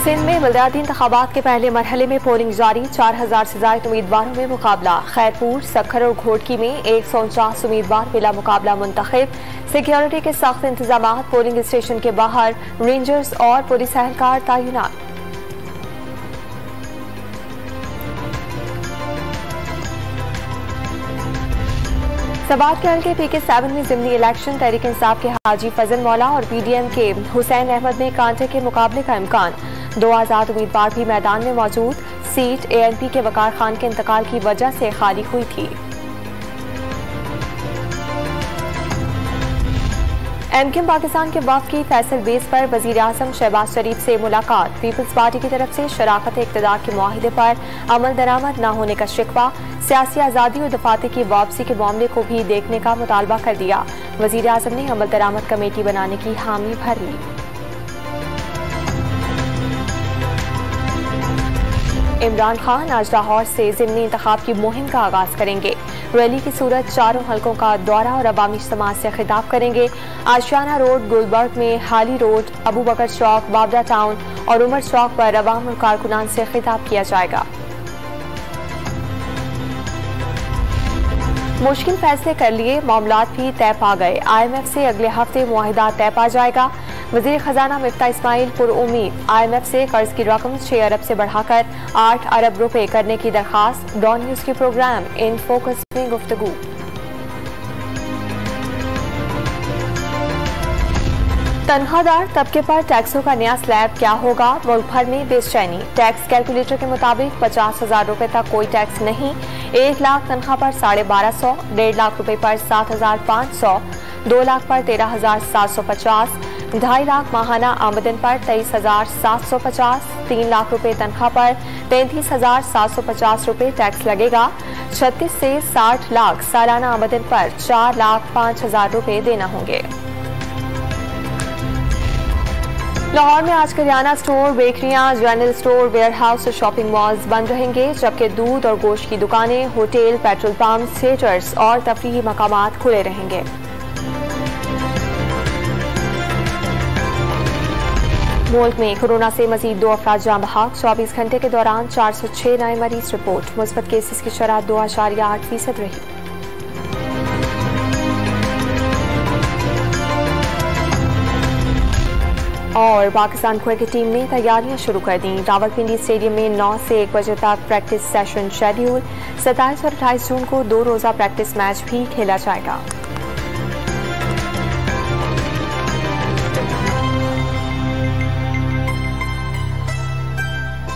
सिंध में बलदियाती इंतखाबात के पहले मरहले में पोलिंग जारी। 4000 से ज्यादा उम्मीदवारों में मुकाबला। खैरपुर, सक्खर और घोटकी में 149 उम्मीदवार बिला मुकाबला मुंतखब। सिक्योरिटी के सख्त इंतजाम। पोलिंग स्टेशन के बाहर रेंजर्स और पुलिस एहलकार तैनात। सबात के हल्के PK7 में ज़िमनी इलेक्शन। तहरीक इंसाफ के हाजी फजल मौला और PDM के हुसैन अहमद में कांटे के मुकाबले का इम्कान। 2 आज़ाद उम्मीदवार भी मैदान में मौजूद। सीट ANP के वकार खान के इंतकाल की वजह से खाली हुई थी। MKM पाकिस्तान के वफ़द की फैसल बेस पर वज़ीर आज़म शहबाज शरीफ से मुलाकात। पीपल्स पार्टी की तरफ से शराकत इक़्तिदार के मुआहिदे पर अमल दरामद न होने का शिकवा। सियासी आज़ादी और दफाते की वापसी के मामले को भी देखने का मुतालबा कर दिया। वज़ीर आज़म ने अमल दरामद कमेटी बनाने की हामी भर ली। इमरान खान आज लाहौर से ज़िमनी इंतखाब की मुहिम का आगाज करेंगे। रैली की सूरत चारों हलकों का दौरा और अवामी समाज से खिताब करेंगे। आशियाना रोड, गुलबर्ग में हाली रोड, अबू बकर चौक, बाबरा टाउन और उमर चौक पर अवाम और कारकुनान से खिताब किया जाएगा। मुश्किल फैसले कर लिए, मामलात भी तय पा गए। IMF से अगले हफ्ते मुआहिदा तय पा जाएगा। वज़ीर खजाना मिफ्ता इस्माइल पुरउम्मीद। IMF से कर्ज की रकम 6 अरब से बढ़ाकर 8 अरब रुपए करने की दरखास्त। डॉन न्यूज के प्रोग्राम इन फोकस में गुफ्तगू। तनख्वाहदार तबके पर टैक्सों का नया स्लैब क्या होगा? मुल्क भर में बेचैनी। टैक्स कैलकुलेटर के मुताबिक 50,000 रुपए तक कोई टैक्स नहीं। 1 लाख तनख्वाह पर 1250, 1.5 लाख रुपए पर 7,500, 2 लाख पर 13,750, 2.5 लाख माहाना आमदन पर 23,750, 3 लाख रुपए तनख्वाह पर 33,750 रुपए टैक्स लगेगा। 36 से 60 लाख सालाना आमदन पर 4,05,000 रुपए देना होंगे। लाहौर में आज करियाना स्टोर, बेकरियां, जनरल स्टोर, वेयर हाउस और शॉपिंग मॉल्स बंद रहेंगे, जबकि दूध और गोश्त की दुकानें, होटल, पेट्रोल पंप, थिएटर्स और तफरीही मकामात खुले रहेंगे। मुल्क में कोरोना से मजीद 2 अफराद जान बहक। 24 घंटे के दौरान 406 नए मरीज रिपोर्ट। मुस्बत केसेस की शरह 2.8% रही। और पाकिस्तान क्रिकेट टीम ने तैयारियां शुरू कर दी। रावलपिंडी स्टेडियम में 9 से 1 बजे तक प्रैक्टिस सेशन शेड्यूल। 27 और 28 जून को 2 रोजा प्रैक्टिस मैच भी खेला जाएगा।